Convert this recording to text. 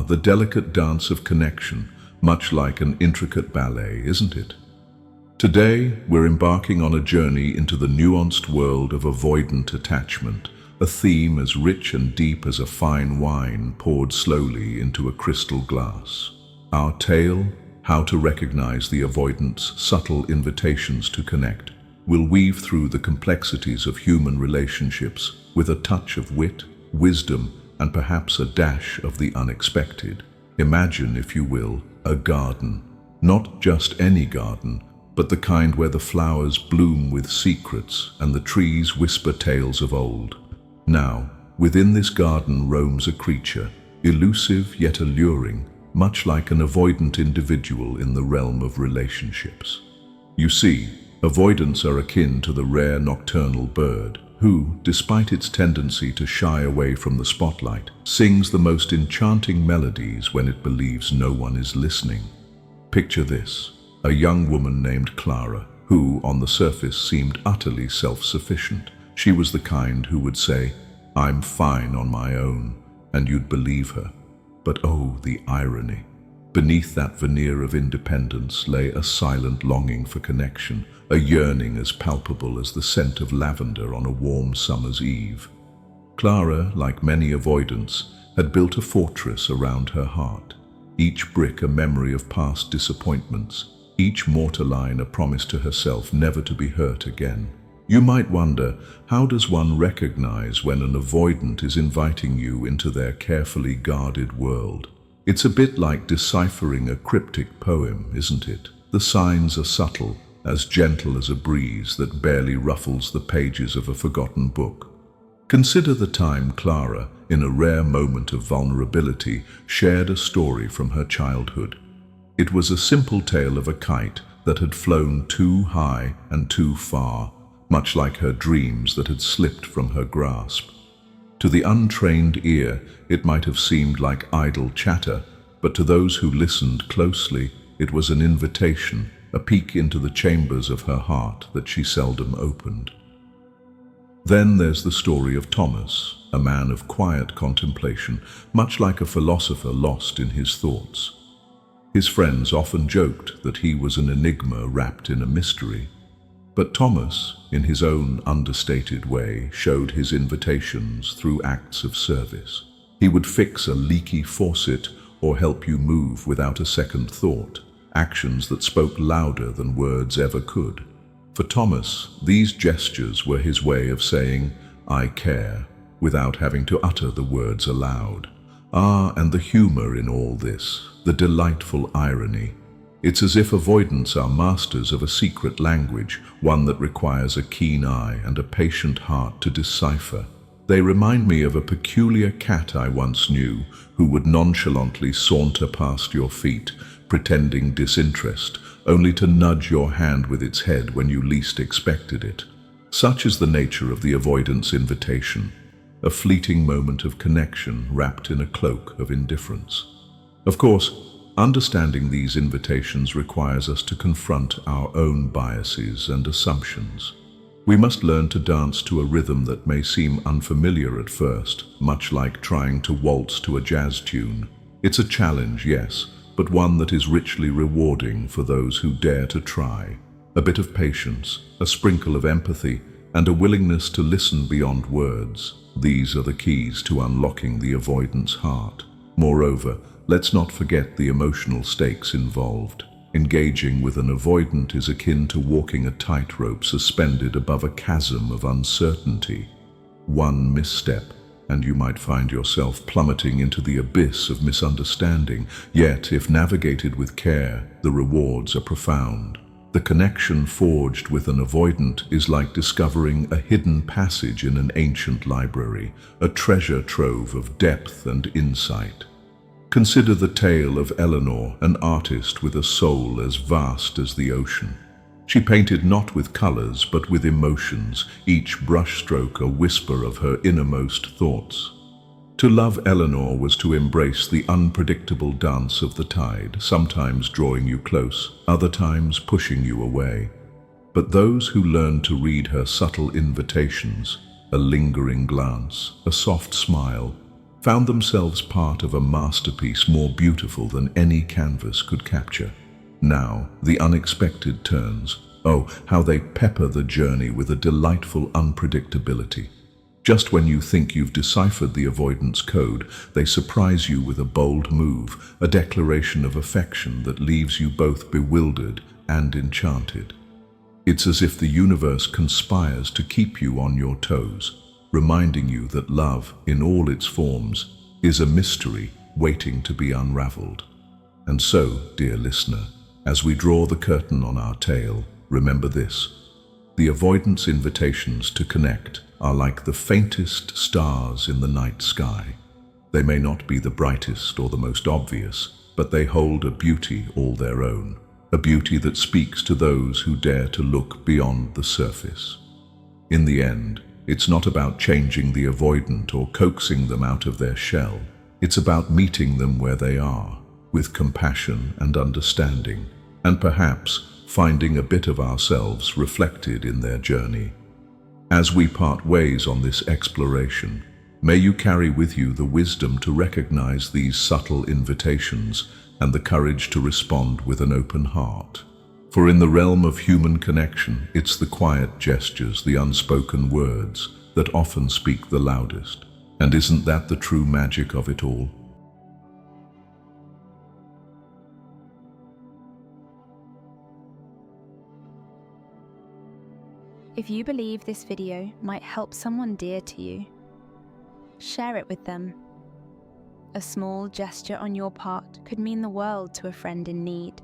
the delicate dance of connection, much like an intricate ballet, isn't it? Today, we're embarking on a journey into the nuanced world of avoidant attachment, a theme as rich and deep as a fine wine poured slowly into a crystal glass. Our tale, how to recognize the avoidant's subtle invitations to connect, will weave through the complexities of human relationships with a touch of wit, wisdom, and perhaps a dash of the unexpected. Imagine, if you will, a garden. Not just any garden, but the kind where the flowers bloom with secrets and the trees whisper tales of old. Now, within this garden roams a creature, elusive yet alluring, much like an avoidant individual in the realm of relationships. You see, avoidants are akin to the rare nocturnal bird, who, despite its tendency to shy away from the spotlight, sings the most enchanting melodies when it believes no one is listening. Picture this, a young woman named Clara, who, on the surface, seemed utterly self-sufficient. She was the kind who would say, "I'm fine on my own," and you'd believe her. But oh, the irony. Beneath that veneer of independence lay a silent longing for connection, a yearning as palpable as the scent of lavender on a warm summer's eve. Clara, like many avoidants, had built a fortress around her heart, each brick a memory of past disappointments, each mortar line a promise to herself never to be hurt again. You might wonder, how does one recognize when an avoidant is inviting you into their carefully guarded world? It's a bit like deciphering a cryptic poem, isn't it? The signs are subtle, as gentle as a breeze that barely ruffles the pages of a forgotten book. Consider the time Clara, in a rare moment of vulnerability, shared a story from her childhood. It was a simple tale of a kite that had flown too high and too far, much like her dreams that had slipped from her grasp. To the untrained ear, it might have seemed like idle chatter, but to those who listened closely, it was an invitation, a peek into the chambers of her heart that she seldom opened. Then there's the story of Thomas, a man of quiet contemplation, much like a philosopher lost in his thoughts. His friends often joked that he was an enigma wrapped in a mystery. But Thomas, in his own understated way, showed his invitations through acts of service. He would fix a leaky faucet or help you move without a second thought, actions that spoke louder than words ever could. For Thomas, these gestures were his way of saying, "I care," without having to utter the words aloud. Ah, and the humor in all this, the delightful irony. It's as if avoidants are masters of a secret language, one that requires a keen eye and a patient heart to decipher. They remind me of a peculiar cat I once knew, who would nonchalantly saunter past your feet, pretending disinterest, only to nudge your hand with its head when you least expected it. Such is the nature of the avoidance invitation, a fleeting moment of connection wrapped in a cloak of indifference. Of course, understanding these invitations requires us to confront our own biases and assumptions. We must learn to dance to a rhythm that may seem unfamiliar at first, much like trying to waltz to a jazz tune. It's a challenge, yes, but one that is richly rewarding for those who dare to try. A bit of patience, a sprinkle of empathy, and a willingness to listen beyond words. These are the keys to unlocking the avoidance heart. Moreover, let's not forget the emotional stakes involved. Engaging with an avoidant is akin to walking a tightrope suspended above a chasm of uncertainty. One misstep, and you might find yourself plummeting into the abyss of misunderstanding. Yet, if navigated with care, the rewards are profound. The connection forged with an avoidant is like discovering a hidden passage in an ancient library, a treasure trove of depth and insight. Consider the tale of Eleanor, an artist with a soul as vast as the ocean. She painted not with colors, but with emotions, each brushstroke a whisper of her innermost thoughts. To love Eleanor was to embrace the unpredictable dance of the tide, sometimes drawing you close, other times pushing you away. But those who learned to read her subtle invitations, a lingering glance, a soft smile, found themselves part of a masterpiece more beautiful than any canvas could capture. Now, the unexpected turns. Oh, how they pepper the journey with a delightful unpredictability. Just when you think you've deciphered the avoidance code, they surprise you with a bold move, a declaration of affection that leaves you both bewildered and enchanted. It's as if the universe conspires to keep you on your toes, reminding you that love, in all its forms, is a mystery waiting to be unraveled. And so, dear listener, as we draw the curtain on our tale, remember this: the avoidance invitations to connect are like the faintest stars in the night sky. They may not be the brightest or the most obvious, but they hold a beauty all their own, a beauty that speaks to those who dare to look beyond the surface. In the end, it's not about changing the avoidant or coaxing them out of their shell. It's about meeting them where they are, with compassion and understanding, and perhaps finding a bit of ourselves reflected in their journey. As we part ways on this exploration, may you carry with you the wisdom to recognize these subtle invitations and the courage to respond with an open heart. For in the realm of human connection, it's the quiet gestures, the unspoken words, that often speak the loudest. And isn't that the true magic of it all? If you believe this video might help someone dear to you, share it with them. A small gesture on your part could mean the world to a friend in need.